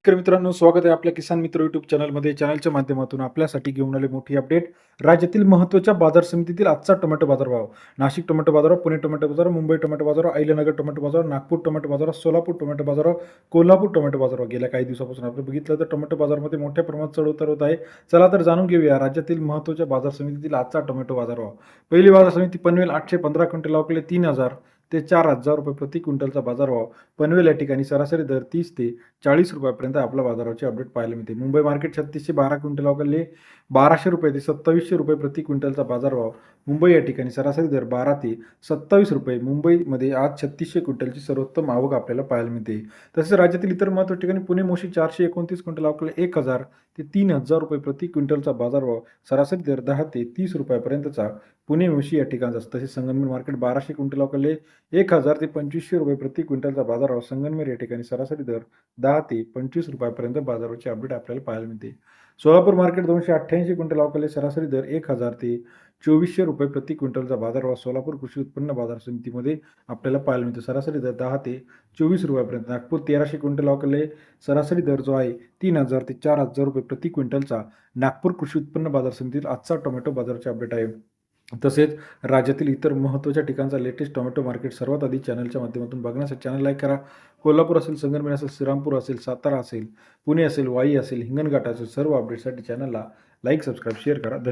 तर मित्रांनो, स्वागत आहे आपल्या किसान मित्र यूट्यूब चॅनलमध्ये. चॅनलच्या माध्यमातून आपल्यासाठी घेऊन आले मोठी अपडेट. राज्यातील महत्त्वाच्या बाजार समितीतील आजचा टोमॅटो बाजारभाव. नाशिक टोमॅटो बाजारभाव, पुणे टोमॅटो बाजारभाव, मुंबई टोमॅटो बाजारभाव, अहिल्यानगर टोमॅटो बाजारभाव, नागपूर टोमॅटो बाजारभाव, सोलापूर टोमॅटो बाजारभाव, कोल्हापूर टोमॅटो बाजारभाव. गेल्या काही दिवसापासून आपण बघितलं तर टोमॅटो बाजारामध्ये मोठ्या प्रमाणात चढ-उतार होत आहे. चला तर जाणून घेऊया राज्यातील महत्त्वाच्या बाजार समितीतील आजचा टोमॅटो बाजारभाव. पहिली बाजार समिती पनवेल 815 क्विंटल अवकले 3000 ते 4000 रुपये प्रति क्विंटलचा बाजारभाव. पनवेल या ठिकाणी सरासरी दर 30 ते 40 रुपयापर्यंत आपल्या बाजाराची अपडेट पाहायला मिळते. मुंबई मार्केट 3612 क्विंटल अवकले 1200 रुपये ते 2700 रुपये प्रति क्विंटलचा बाजारभाव. मुंबई या ठिकाणी सरासरी दर 12 ते 27 रुपये. मुंबईमध्ये आज 3600 क्विंटलची सर्वोत्तम आवक आपल्याला पाहायला मिळते. तसेच राज्यातील इतर महत्त्वाच्या ठिकाणी पुणे मोशी 429 क्विंटल अवकले 1000 ते 3000 रुपये प्रति क्विंटलचा बाजारभाव. सरासरी दर 10 ते 30 रुपयापर्यंतचा पुणे मोशी या ठिकाणचा. तसेच संगमनेर मार्केट 1200 क्विंटल अवकले 1000 ते 2500 रुपये प्रति क्विंटलचा बाजारभाव. संगमनेर या ठिकाणी सरासरी दर 10 ते 25 रुपयापर्यंत बाजाराची अपडेट आपल्याला पाहायला मिळते. सोलापूर मार्केट 288 क्विंटल अवकले सरासरी दर 1000 ते 2400 रुपये प्रति क्विंटलचा बाजारभाव. सोलापूर कृषी उत्पन्न बाजार समितीमध्ये आपल्याला पाहायला मिळतो. सरासरी दर 10 ते 24 रुपयापर्यंत. नागपूर 1300 क्विंटल अवकले सरासरी दर जो आहे 3000 ते 4000 रुपये प्रति क्विंटलचा. नागपूर कृषी उत्पन्न बाजार समितीतील आजचा टोमॅटो बाजाराची अपडेट आहे. तसेच राज्यातील इतर महत्त्वाच्या ठिकाणचा लेटेस्ट टोमॅटो मार्केट सर्वात आधी चॅनलच्या माध्यमातून बघण्यासाठी चॅनल लाईक करा. कोल्हापूर असेल, संगमनेर असेल, श्रीरामपूर असेल, सातारा असेल, पुणे असेल, वाई असेल, हिंगणघाट असेल, सर्व अपडेटसाठी चॅनलला लाईक, सबस्क्राईब, शेअर करा. धन्यवाद.